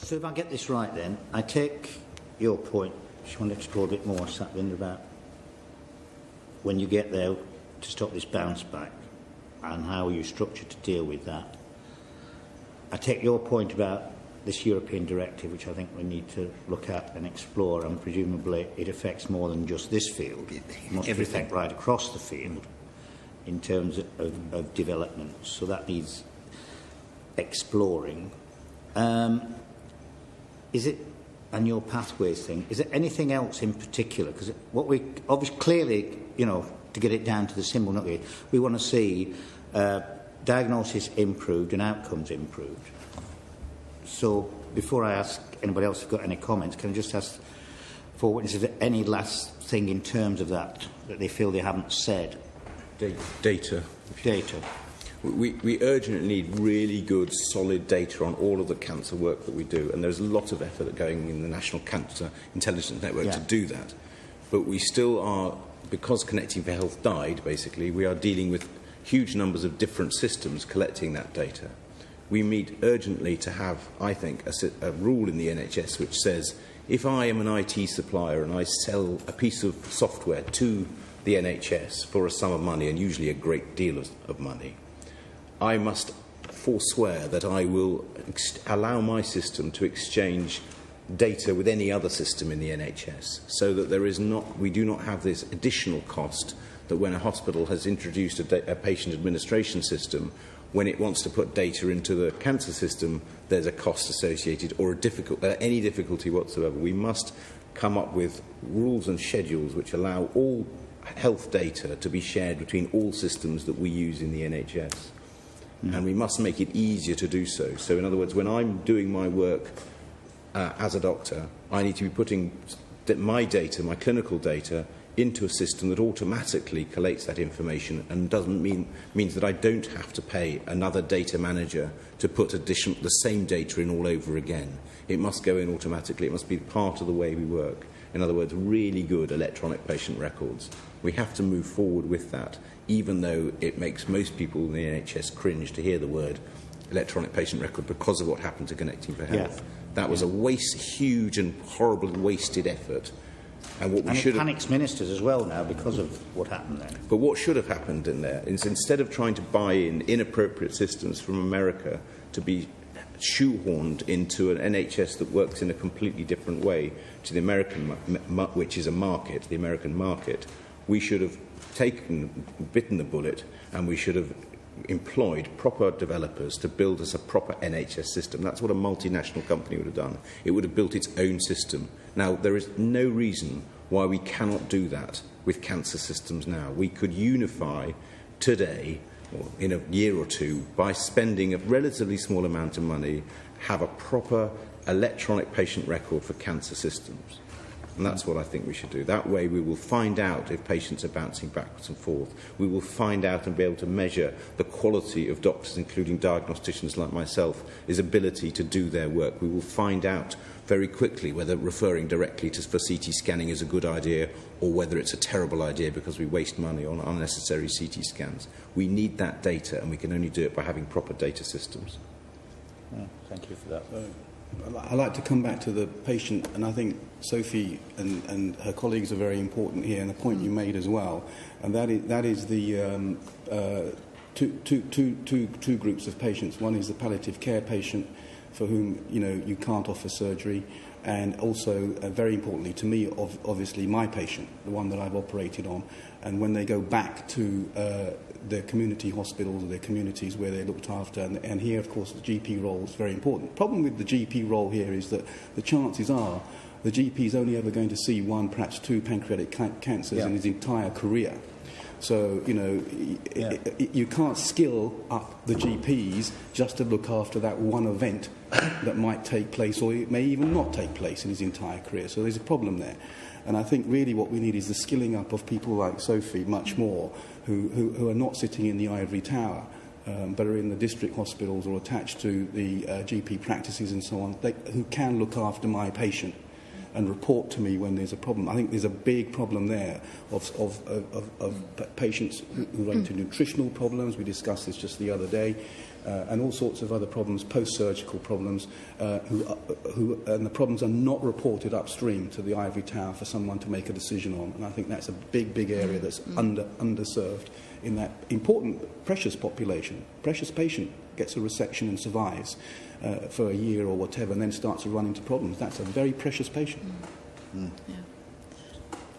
So if I get this right then, I take your point, which you want to explore a bit more, Satvinder, about when you get there to stop this bounce back and how you structure to deal with that. I take your point about this European directive, which I think we need to look at and explore, and presumably it affects more than just this field. It must affect right across the field in terms of development. So that needs exploring. Is it, and your pathways thing, is there anything else in particular? Because what we obviously clearly, to get it down to the symbol, not really, we want to see diagnosis improved and outcomes improved. So before I ask anybody else if they've got any comments, can I just ask for witnesses, is there any last thing in terms of that they feel they haven't said? Data. We urgently need really good, solid data on all of the cancer work that we do, and there's a lot of effort going in the National Cancer Intelligence Network to do that. But we still are, because Connecting for Health died, basically, we are dealing with huge numbers of different systems collecting that data. We need urgently to have, I think, a rule in the NHS which says, if I am an IT supplier and I sell a piece of software to the NHS for a sum of money, and usually a great deal of money, I must forswear that I will allow my system to exchange data with any other system in the NHS, so that we do not have this additional cost that when a hospital has introduced a patient administration system, when it wants to put data into the cancer system, there's a cost associated or any difficulty whatsoever. We must come up with rules and schedules which allow all health data to be shared between all systems that we use in the NHS. And we must make it easier to do so. So, in other words, when I'm doing my work as a doctor, I need to be putting my data, my clinical data, into a system that automatically collates that information and means that I don't have to pay another data manager to put the same data in all over again. It must go in automatically. It must be part of the way we work. In other words, really good electronic patient records. We have to move forward with that, even though it makes most people in the NHS cringe to hear the word electronic patient record because of what happened to Connecting for Health. That was a huge and horribly wasted effort. And it panics ministers as well now because of what happened there. But what should have happened in there is, instead of trying to buy in inappropriate systems from America to be shoehorned into an NHS that works in a completely different way to the American, which is a market, the American market, we should have bitten the bullet, and we should have employed proper developers to build us a proper NHS system. That's what a multinational company would have done. It would have built its own system. Now, there is no reason why we cannot do that with cancer systems now. We could unify today, or in a year or two, by spending a relatively small amount of money, have a proper electronic patient record for cancer systems. And that's what I think we should do. That way we will find out if patients are bouncing backwards and forth. We will find out and be able to measure the quality of doctors, including diagnosticians like myself, his ability to do their work. We will find out very quickly whether referring directly for CT scanning is a good idea or whether it's a terrible idea because we waste money on unnecessary CT scans. We need that data, and we can only do it by having proper data systems. Thank you for that. I'd like to come back to the patient, and I think Sophie and her colleagues are very important here, and the point you made as well, and that is the two groups of patients. One is the palliative care patient, for whom you can't offer surgery, and also very importantly to me, obviously my patient, the one that I've operated on, and when they go back to their community hospitals or their communities where they're looked after, and here of course the GP role is very important. The problem with the GP role here is that the chances are the GP is only ever going to see one, perhaps two pancreatic cancers in his entire career. So, you can't skill up the GPs just to look after that one event that might take place, or it may even not take place in his entire career. So there's a problem there. And I think really what we need is the skilling up of people like Sophie much more, who are not sitting in the ivory tower, but are in the district hospitals or attached to the GP practices and so on, who can look after my patient and report to me when there's a problem. I think there's a big problem there of patients who run into nutritional problems. We discussed this just the other day. And all sorts of other problems, post-surgical problems, and the problems are not reported upstream to the ivory tower for someone to make a decision on. And I think that's a big area that's underserved in that important, precious population. Precious patient gets a resection and survives for a year or whatever, and then starts to run into problems. That's a very precious patient. Yeah.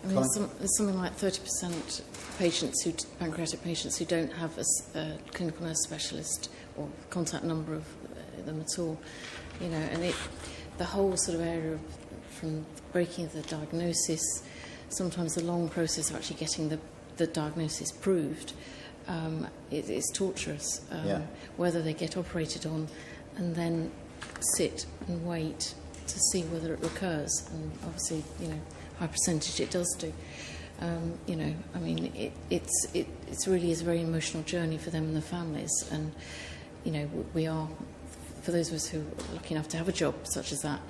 I mean, there's something like 30% pancreatic patients who don't have a clinical nurse specialist or contact number of them at all, you know, and the whole sort of area from breaking of the diagnosis, sometimes the long process of actually getting the diagnosis proved, it's torturous. Whether they get operated on and then sit and wait to see whether it recurs, and obviously, you know, high percentage it does do. You know, I mean, it's really is a very emotional journey for them and their families. And, you know, we are, for those of us who are lucky enough to have a job such as that,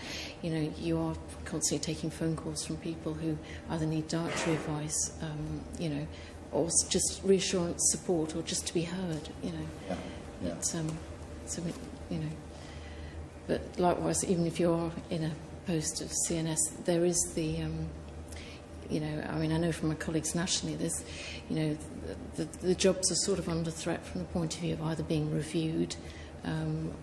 you know, you are constantly taking phone calls from people who either need dietary advice, you know, or just reassurance, support, or just to be heard, you know. Yeah. It's, so, you know, but likewise, even if you are in a post of CNS, there is the... you know, I mean, I know from my colleagues nationally, there's, you know, the jobs are sort of under threat from the point of view of either being reviewed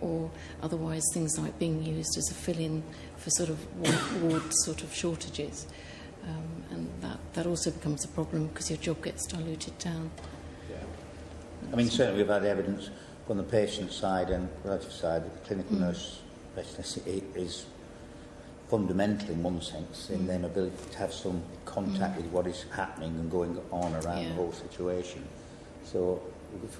or otherwise things like being used as a fill-in for sort of ward sort of shortages. And that also becomes a problem because your job gets diluted down. Yeah. I mean, certainly we've had evidence from the patient side and relative side that the clinical nurse specialist is fundamental in one sense in their ability to have some contact with what is happening and going on around the whole situation. So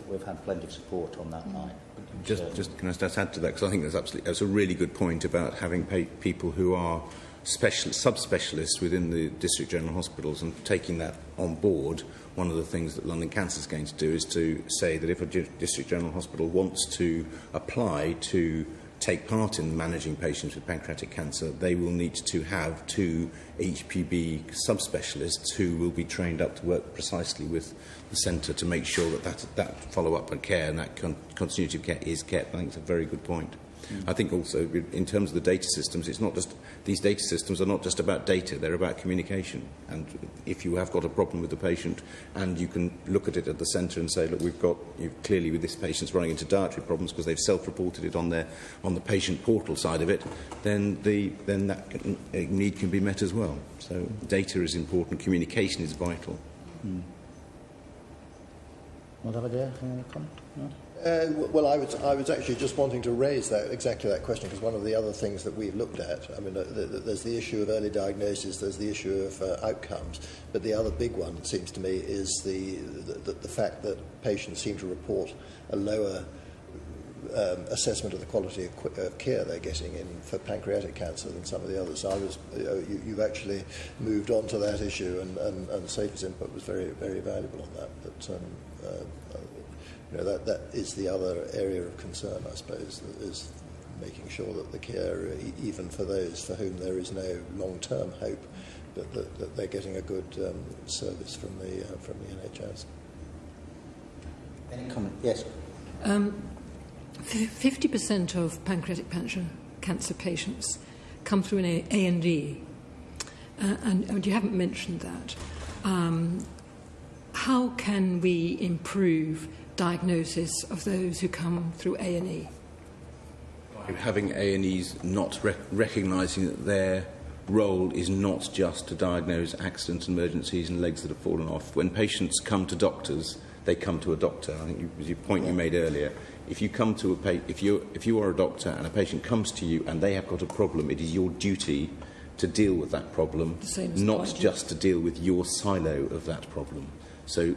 we've had plenty of support on that line. Just can I just add to that, because I think that's a really good point about having people who are subspecialists within the district general hospitals and taking that on board. One of the things that London Cancer is going to do is to say that if a district general hospital wants to apply to take part in managing patients with pancreatic cancer, they will need to have 2 HPB subspecialists who will be trained up to work precisely with the centre to make sure that follow-up and care and that continuity of care is kept. I think it's a very good point. I think also in terms of the data systems, it's not just, these data systems are not just about data, they're about communication. And if you have got a problem with the patient and you can look at it at the centre and say, look, we've got, clearly with this patient's running into dietary problems because they've self-reported it on the patient portal side of it, then that need can be met as well. So data is important, communication is vital. What have I there? Any other comment? No? Well, I was actually just wanting to raise exactly that question, because one of the other things that we've looked at, I mean, there's the issue of early diagnosis, there's the issue of outcomes, but the other big one, it seems to me, is the fact that patients seem to report a lower assessment of the quality of care they're getting in for pancreatic cancer than some of the others. So you've actually moved on to that issue, and SAFE's input was very, very valuable on that. But you know, that is the other area of concern, I suppose, is making sure that the care, even for those for whom there is no long-term hope, that they're getting a good service from the NHS. Any comment? Yes. 50% of pancreatic cancer patients come through an A&E, and you haven't mentioned that. How can we improve diagnosis of those who come through A&E? Having A&Es not recognising that their role is not just to diagnose accidents and emergencies and legs that have fallen off. When patients come to doctors, they come to a doctor. I think the point you made earlier. If you come to if you are a doctor and a patient comes to you and they have got a problem, it is your duty to deal with that problem, not just to deal with your silo of that problem. So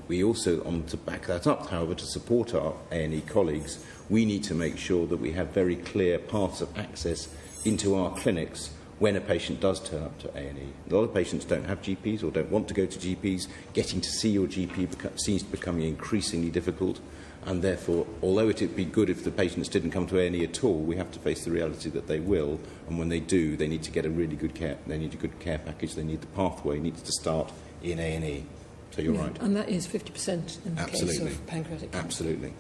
we also, to back that up, however, to support our A&E colleagues, we need to make sure that we have very clear paths of access into our clinics when a patient does turn up to A&E. A lot of patients don't have GPs or don't want to go to GPs. Getting to see your GP seems to become increasingly difficult. And therefore, although it would be good if the patients didn't come to A&E at all, we have to face the reality that they will. And when they do, they need to get a really good care. They need a good care package. They need the pathway. Needs to start in A&E. So you're right. And that is 50% in the case of pancreatic cancer. Absolutely.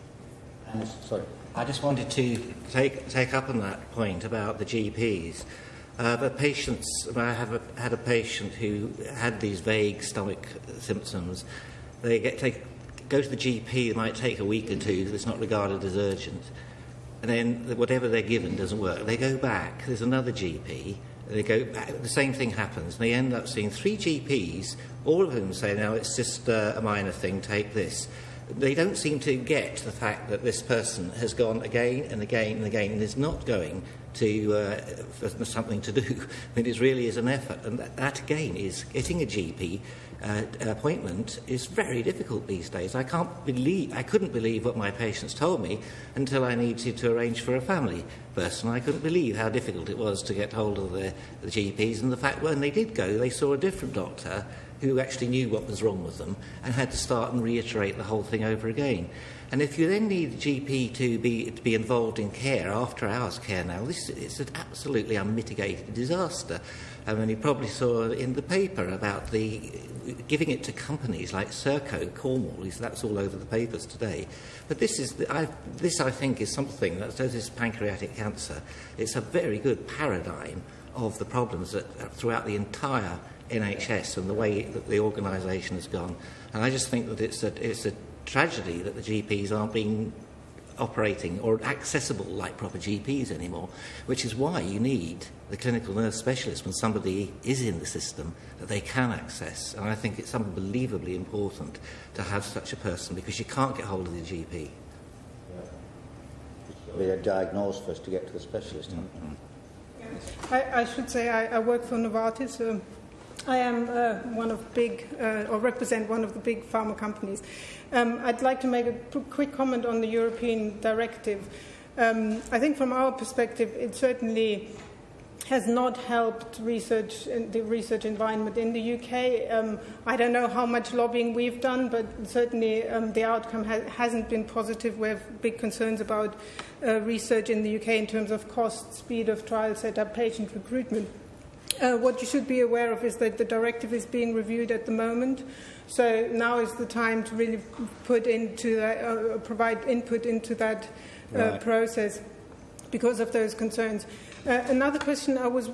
Sorry. I just wanted to take up on that point about the GPs. The patients, I had a patient who had these vague stomach symptoms. They go to the GP, it might take a week or two, it's not regarded as urgent. And then whatever they're given doesn't work. They go back, there's another GP, they go back, the same thing happens. And they end up seeing 3 GPs, all of whom say, no, it's just a minor thing, take this. They don't seem to get the fact that this person has gone again and again and again and is not going to for something to do. I mean, it really is an effort. And that again is getting a GP appointment is very difficult these days. I couldn't believe what my patients told me until I needed to arrange for a family person. I couldn't believe how difficult it was to get hold of the GPs, and the fact when they did go, they saw a different doctor who actually knew what was wrong with them and had to start and reiterate the whole thing over again. And if you then need the GP to be involved in care, after hours care now, this is an absolutely unmitigated disaster. I mean, you probably saw in the paper about giving it to companies like Serco, Cornwall. That's all over the papers today. But this I think is something that, as is pancreatic cancer, it's a very good paradigm of the problems that throughout the entire NHS and the way that the organisation has gone. And I just think that it's a tragedy that the GPs aren't being operating or accessible like proper GPs anymore, which is why you need the clinical nurse specialist when somebody is in the system that they can access. And I think it's unbelievably important to have such a person, because you can't get hold of the GP. They're diagnosed first to get to the specialist. I should say I work for Novartis. I am represent one of the big pharma companies. I'd like to make a quick comment on the European directive. I think from our perspective, it certainly has not helped the research environment in the UK. I don't know how much lobbying we've done, but certainly the outcome hasn't been positive. We have big concerns about research in the UK in terms of cost, speed of trial setup, patient recruitment. What you should be aware of is that the directive is being reviewed at the moment. So now is the time to really put into that, provide input into that process because of those concerns. Another question I was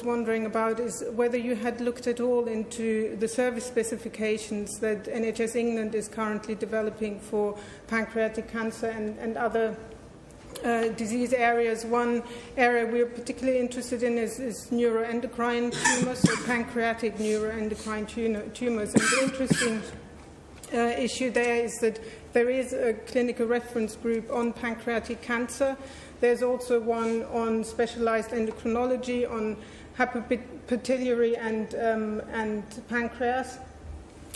wondering about is whether you had looked at all into the service specifications that NHS England is currently developing for pancreatic cancer and other disease areas. One area we're particularly interested in is neuroendocrine tumours, so pancreatic neuroendocrine tumours. And the interesting issue there is that there is a clinical reference group on pancreatic cancer. There's also one on specialised endocrinology, on hepatobiliary and pancreas.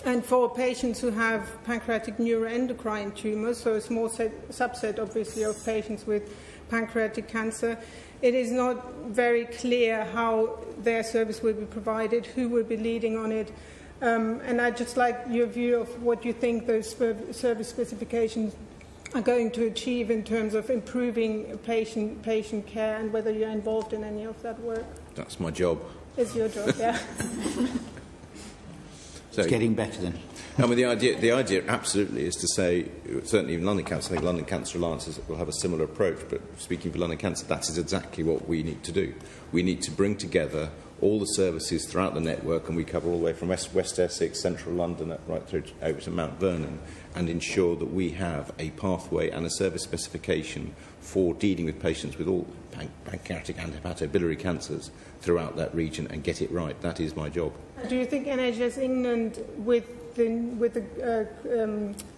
And for patients who have pancreatic neuroendocrine tumours, so a small subset, obviously, of patients with pancreatic cancer, it is not very clear how their service will be provided, who will be leading on it. And I'd just like your view of what you think those service specifications are going to achieve in terms of improving patient care, and whether you're involved in any of that work. That's my job. It's your job, yeah. So, it's getting better then. I mean, the idea absolutely is to say, certainly in London Cancer, I think London Cancer Alliance will have a similar approach, but speaking for London Cancer, that is exactly what we need to do. We need to bring together all the services throughout the network, and we cover all the way from West Essex, Central London, right through over to Mount Vernon, and ensure that we have a pathway and a service specification for dealing with patients with all pancreatic and hepatobiliary cancers throughout that region, and get it right. That is my job. Do you think NHS England, with the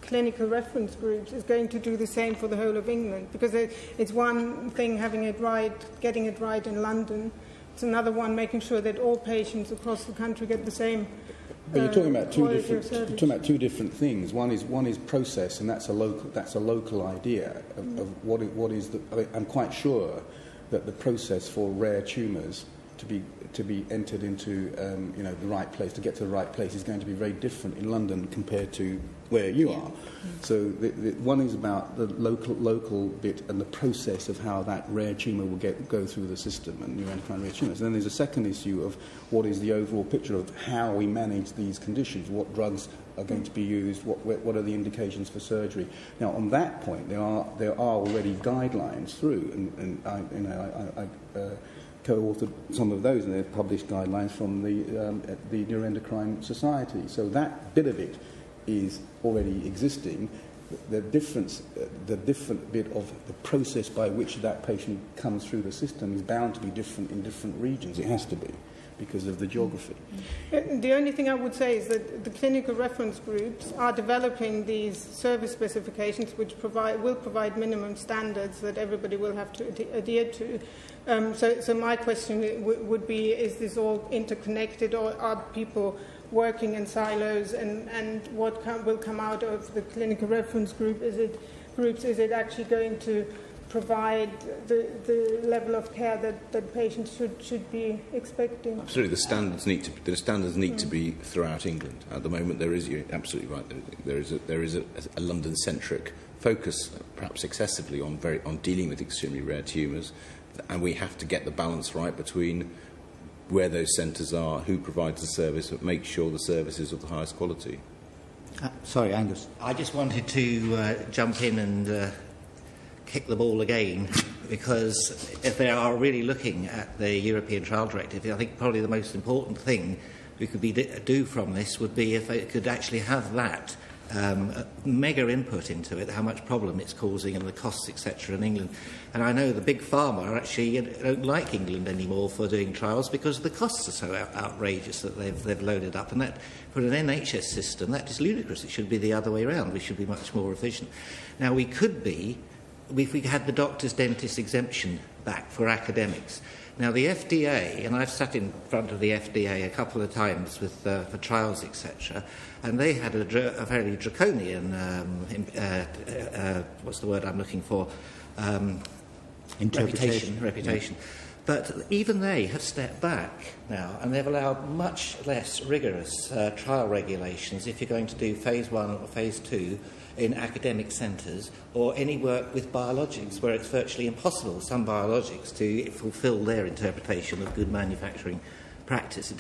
clinical reference groups, is going to do the same for the whole of England? Because it's one thing having it right, getting it right in London. It's another one making sure that all patients across the country get the same. But you're talking about two different things. One is process, and that's a local idea of what is the. I'm quite sure that the process for rare tumours to be entered into the right place, to get to the right place, is going to be very different in London compared to where you are. So the one is about the local bit and the process of how that rare tumour will go through the system and neuroendocrine rare tumours. And then there's a second issue of what is the overall picture of how we manage these conditions, what drugs are going to be used, what are the indications for surgery. Now, on that point, there are already guidelines through, and I co-authored some of those, and they're published guidelines from the Neuroendocrine Society. So that bit of it is already existing. The different bit of the process by which that patient comes through the system is bound to be different in different regions. It has to be, because of the geography. The only thing I would say is that the clinical reference groups are developing these service specifications which will provide minimum standards that everybody will have to adhere to. So my question would be, is this all interconnected, or are people working in silos, and what will come out of the clinical reference group? Is it actually going to provide the level of care that patients should be expecting? Absolutely, the standards need to be throughout England. At the moment, you're absolutely right. There is a London-centric focus, perhaps excessively, on dealing with extremely rare tumours, and we have to get the balance right between where those centres are, who provides the service, but make sure the service is of the highest quality. Sorry, Angus. I just wanted to jump in and kick the ball again, because if they are really looking at the European Trial Directive, I think probably the most important thing we could do from this would be if they could actually have that mega input into it, how much problem it's causing and the costs, etc., in England. And I know the big pharma actually don't like England anymore for doing trials because the costs are so outrageous that they've loaded up. And that, for an NHS system, that is ludicrous. It should be the other way around. We should be much more efficient. Now, we could be, if we had the doctor's dentist exemption back for academics. Now, the FDA, and I've sat in front of the FDA a couple of times with for trials, etc., and they had a very draconian, what's the word I'm looking for? Reputation. But even they have stepped back now, and they've allowed much less rigorous trial regulations if you're going to do phase 1 or phase 2 in academic centres, or any work with biologics, where it's virtually impossible, some biologics, to fulfil their interpretation of good manufacturing practice.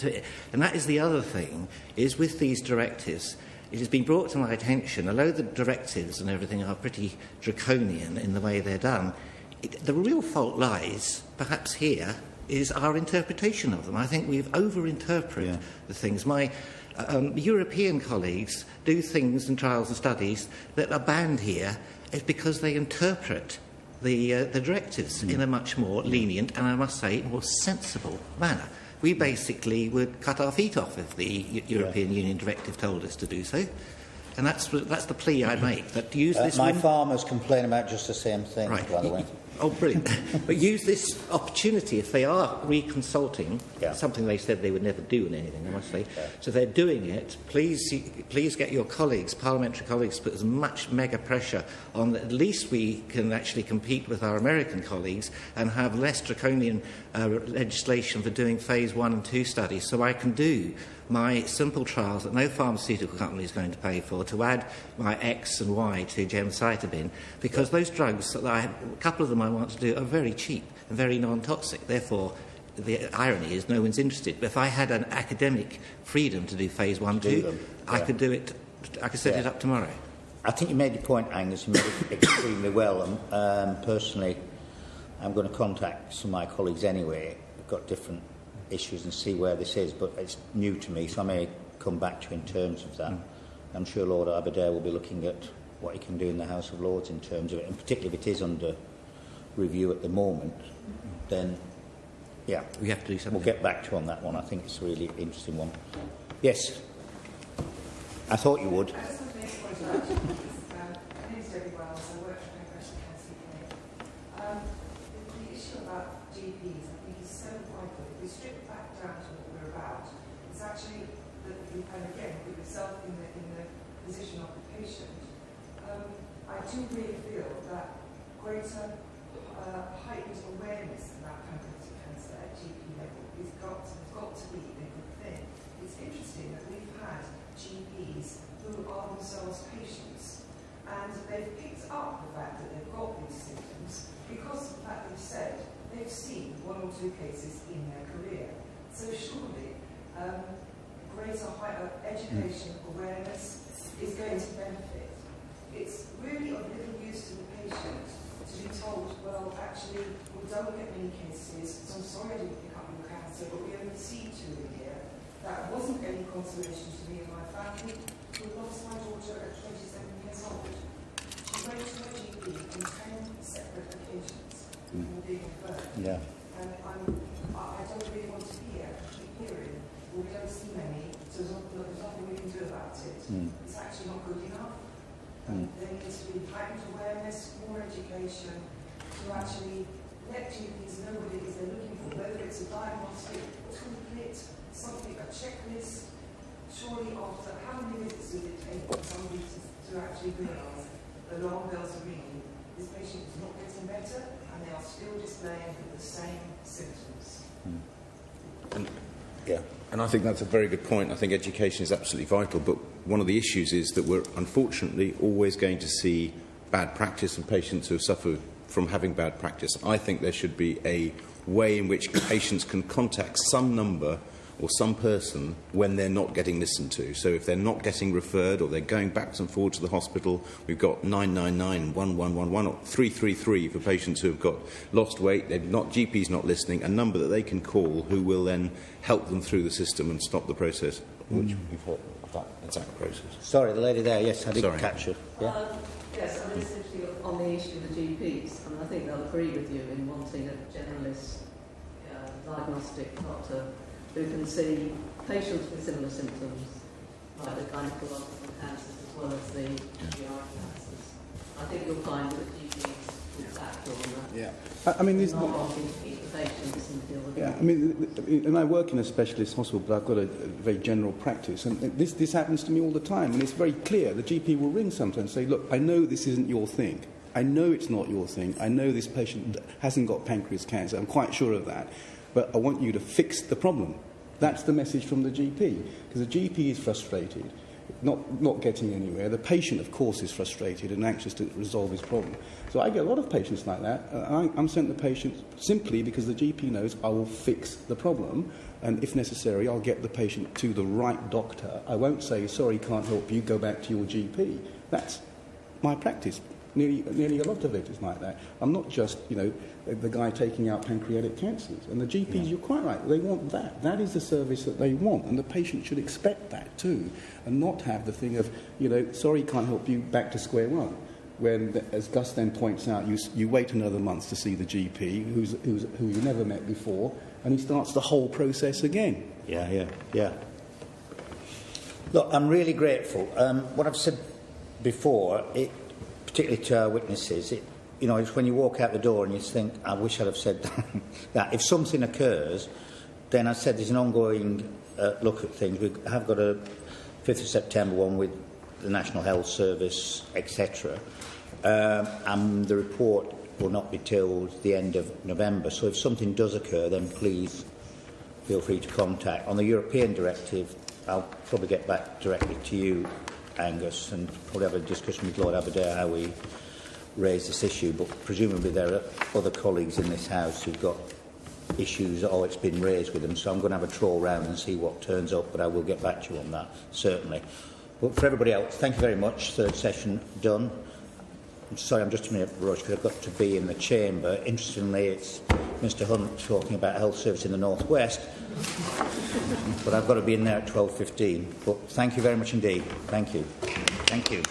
And that is the other thing, is with these directives, it has been brought to my attention, although the directives and everything are pretty draconian in the way they're done, the real fault lies, perhaps here, is our interpretation of them. I think we've over-interpreted the things. My European colleagues do things in trials and studies that are banned here is because they interpret the directives in a much more lenient and, I must say, more sensible manner. We basically would cut our feet off if the European Union directive told us to do so. And that's the plea I make. That use this. My farmers complain about just the same thing, right. by the way. Oh, brilliant. But use this opportunity, if they are reconsulting, something they said they would never do in anything, I must say. So they're doing it. Please get your colleagues, parliamentary colleagues, to put as much mega pressure on that. At least we can actually compete with our American colleagues and have less draconian legislation for doing phase 1 and 2 studies. So I can do my simple trials that no pharmaceutical company is going to pay for, to add my X and Y to gemcitabine, because those drugs, a couple of them I want to do, are very cheap and very non-toxic. Therefore, the irony is no one's interested. But if I had an academic freedom to do phase 1, 2, I could do it. I could set it up tomorrow. I think you made your point, Angus. You made it extremely well. And personally, I'm going to contact some of my colleagues anyway. We've got different issues and see where this is, but it's new to me, so I may come back to you in terms of that. I'm sure Lord Aberdare will be looking at what he can do in the House of Lords in terms of it, and particularly if it is under review at the moment, then we have to do something. We'll get back to you on that one. I think it's a really interesting one. Yes, I thought you would. I just want to make a point about my name is Debbie Wells. I work for Pancreatic Cancer UK. The issue about GPs, I think, is so vital. If we strip it back down to what we're about, it's actually that we can, again, put yourself in the position of the patient. I do really feel that greater heightened awareness about pancreatic cancer at GP level is 2 cases in their career. So surely, greater education awareness is going to benefit. It's really of little use to the patient to be told, well, actually, we don't get many cases, so I'm sorry I didn't pick up your cancer, but we only see 2 a year. That wasn't any consolation to me and my family. We lost my daughter at 27 years old. She went to her GP on 10 separate occasions before being referred. Yeah. And I don't really want to keep hearing, well, we don't see many, so there's nothing we can do about it. It's actually not good enough. There needs to be heightened awareness, more education, to actually let GPs know what it is they're looking for, whether it's a diagnostic toolkit, something, a checklist. Surely after how many visits does it take for somebody to actually realise the alarm bells are ringing, this patient is not getting better and they are still displaying the same symptoms. And I think that's a very good point. I think education is absolutely vital, but one of the issues is that we're unfortunately always going to see bad practice and patients who have suffered from having bad practice. I think there should be a way in which patients can contact some number or some person when they're not getting listened to. So if they're not getting referred or they're going backwards and forwards to the hospital, we've got 999, 1111 or 333 for patients who have got lost weight, GP's not listening, a number that they can call who will then help them through the system and stop the process, which we've heard of that exact process. Sorry, the lady there. Yes, I didn't catch her. Yeah. Yes, I mean, essentially on the issue of the GPs, I think they'll agree with you in wanting a generalist diagnostic doctor who can see patients with similar symptoms, like the gynecological cancers as well as the GI cancers. I think you'll find that GPs will factor on that. Yeah. I mean, there's not wanting to keep the patients and deal with yeah, them. I mean, and I work in a specialist hospital, but I've got a very general practice, and this happens to me all the time, and it's very clear. The GP will ring sometimes and say, look, I know this isn't your thing. I know it's not your thing. I know this patient hasn't got pancreas cancer. I'm quite sure of that. But I want you to fix the problem. That's the message from the GP, because the GP is frustrated, not getting anywhere. The patient, of course, is frustrated and anxious to resolve his problem. So I get a lot of patients like that. I'm sent the patient simply because the GP knows I will fix the problem, and if necessary, I'll get the patient to the right doctor. I won't say, sorry, can't help you, go back to your GP. That's my practice. Nearly a lot of it is like that. I'm not just, the guy taking out pancreatic cancers. And the GPs, you're quite right, they want that. That is the service that they want, and the patient should expect that too, and not have the thing of, sorry, can't help you, back to square one. When, as Gus then points out, you wait another month to see the GP, who you never met before, and he starts the whole process again. Yeah. Look, I'm really grateful. What I've said before, particularly to our witnesses, it's when you walk out the door and you think, I wish I'd have said that. If something occurs, then I said there's an ongoing look at things. We have got a 5th of September one with the National Health Service, etc. And the report will not be till the end of November. So if something does occur, then please feel free to contact. On the European directive, I'll probably get back directly to you, Angus, and probably have a discussion with Lord Aberdare how we raise this issue, but presumably there are other colleagues in this House who've got issues or it's been raised with them, so I'm going to have a trawl round and see what turns up, but I will get back to you on that, certainly. But for everybody else, thank you very much. Third session done. I'm sorry, I'm just a minute rushed because I've got to be in the chamber. Interestingly, it's Mr Hunt talking about health service in the North West, but I've got to be in there at 12:15. But thank you very much indeed. Thank you. Thank you.